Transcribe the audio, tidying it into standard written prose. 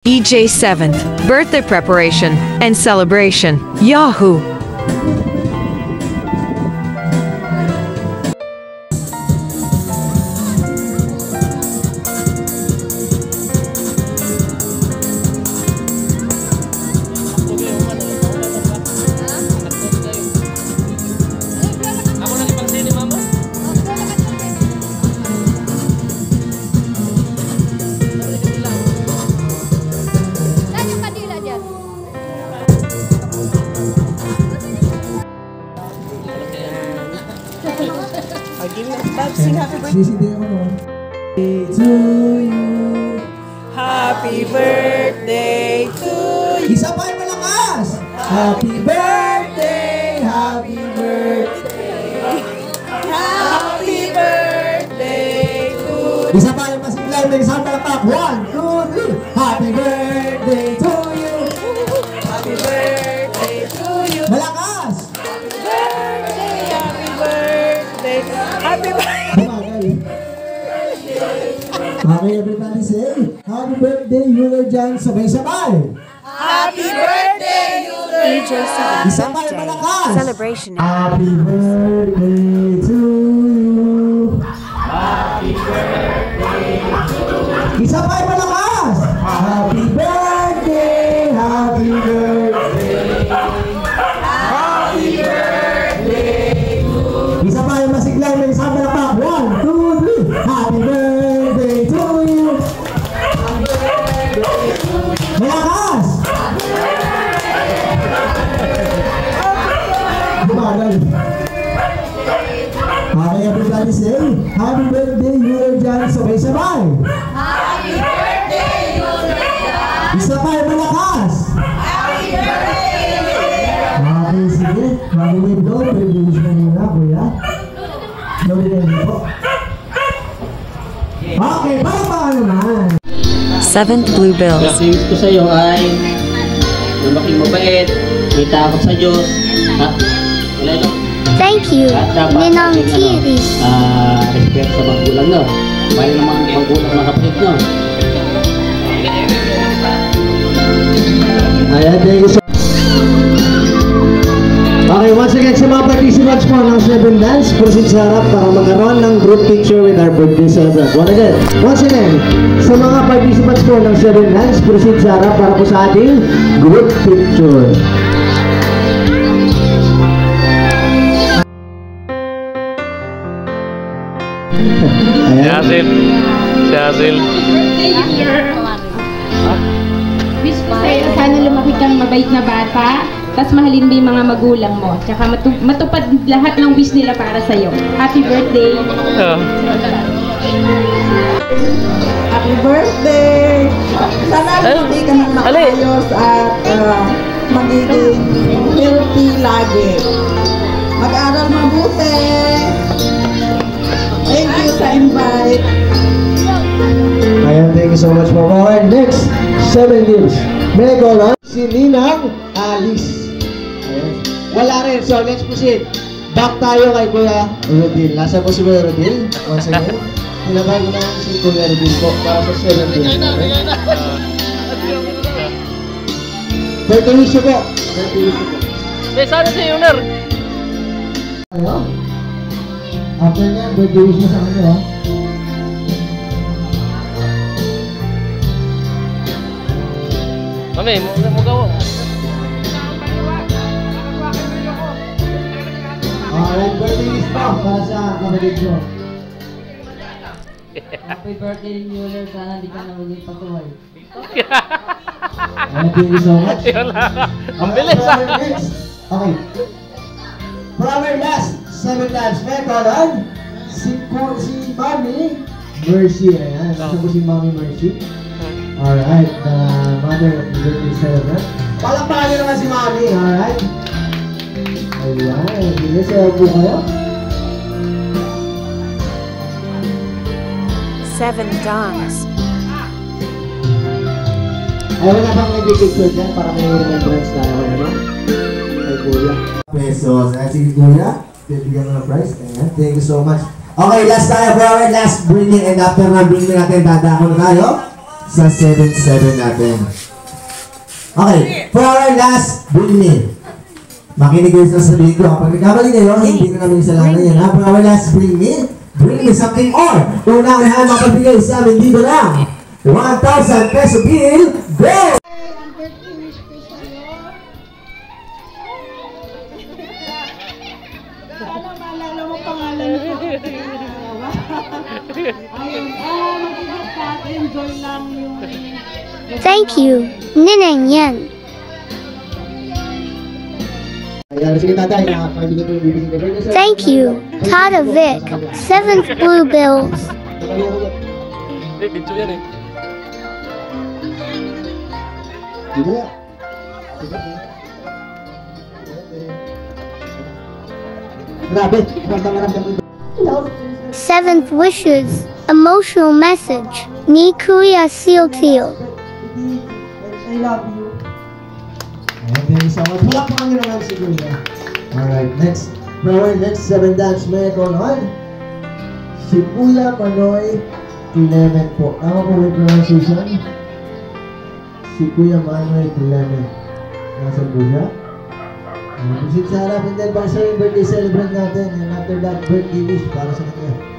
EJ's 7th birthday preparation and celebration. Yahoo! Sing happy birthday to you. Happy birthday to you. Isa pa yung malakas. Happy birthday, happy birthday. Happy birthday to you. Isa pa yung masiglaw na isang talapak. 1, 2, 3. Happy birthday to you. Happy birthday to you. Malakas. Happy birthday, happy birthday. Happy birthday. Okay, everybody say, happy birthday, Euler Jan, sabay-sabay! Happy birthday, Euler! EJ's 7th birthday celebration. Happy birthday to you! Happy birthday to you! Isa pa yung malakas! Happy birthday! Happy birthday! Happy birthday to you! Isa pa yung masiglaw na isang malapak. 1, 2, 3! Happy birthday to you! Happy birthday to you! Malakas! Bumagal. Okay, everybody say, happy birthday, Euler Jan, sabay-sabay! Happy birthday, Euler Jan! Isa pa yung malakas! Happy birthday, Euler Jan! Okay, sige. Mag-wave doon, pre-release na muna, kuya. Gawin na yun po. Okay, paano naman? 7th Blue Bills. Ang ko sa iyo ay lumaking mabait, may takot sa Diyos. Wala ito. Thank you, Ninang Kiri. Respect sa magulang no. Bayan naman ang magulang ng kapatid no. Ayan, thank you so much. Okay, once again sa mga participants po ng 7 Dance, proceed sa harap para magkaroon ng group picture with our birthday celebrant. Once again, sa mga participants po ng 7 Dance, proceed sa harap para po sa ating group picture. Ayan. Si Hazel. Wish ko sa'yo, sana lumaki kang mabait na bata, tapos mahalin mo yung mga magulang mo, tsaka matupad lahat ng wish nila para sa'yo. Happy birthday! Happy birthday! Sana hindi ka nang makayos at magiging healthy lagi. Mag-aral mabuti! Thank you sa invite! Ayan, thank you so much po. Okay, next, 7 games. May goal si Ninang Alice. Ayan. Wala rin, so let's proceed. Back tayo kay Kuya Rodil. Nasa po si Kuya Rodil? Once again. Tinatay ko na si Kuya Rodil po para sa 7 games. Birthday wish po. Birthday wish po. Sana si Yuner. Ayo. After niya, birthday wish mo sa kanya, ha? Mami, mo gawa. Alright, birthday wish pa para sa kapatid mo. Happy birthday, Euler. Sana di ka na maging patuloy. Thank you so much. Ang bilis ah. Okay. For our last 7 times, may kalan si Mami Mercy. Ayan, nasa po si Mami Mercy. Alright, the mother of the birthday celebrant. Palakpakan nyo naman si Mami, alright? Ayan, sige, sayo po kayo. 7 Dons. Ayaw na bang may picture dyan para may remembrance na ako naman? Ay, Kuya. Pesos. Sige, Kuya. Bibigyan mo ng prize. Ayan, thank you so much. Okay, last tayo for our last bringing, and after na bringing natin, dadako na tayo sa 7-7 natin. Okay, for our last Bring Me. Makinig kayo sa sabihin ko. Pag nagkamali kayo, hindi ko namin isalanan yan. Ha? For our last Bring Me something more. Unang-unahan makapagigay sa amin dito lang. 1,000 peso bill, go! Sana maalala mo pangalan ko. Ayun, mag-ingat ka. Enjoy lang yung... Thank you, Ninang Yan. Ayan, sige tatay, nakakabigay ko yung bibigay ko. Thank you, Tata Vic. 7th Blue Bills. Hindi, video yan eh. Sige. Grabe, maramdaman mo. 7th Wishes. Emotional message. Ni Kuya Seal Teal. I love you. Thank you so much. Wala pa kami naman si Kuya. Alright, next. Now, next 7 dance may call on. Si Kuya Manoy Clement po. Tama po yung pronunciation? Si Kuya Manoy Clement. Nasa po siya? Visit sa harap and then baka siya yung birthday celebrant natin. And after that, birthday wish para sa kanya.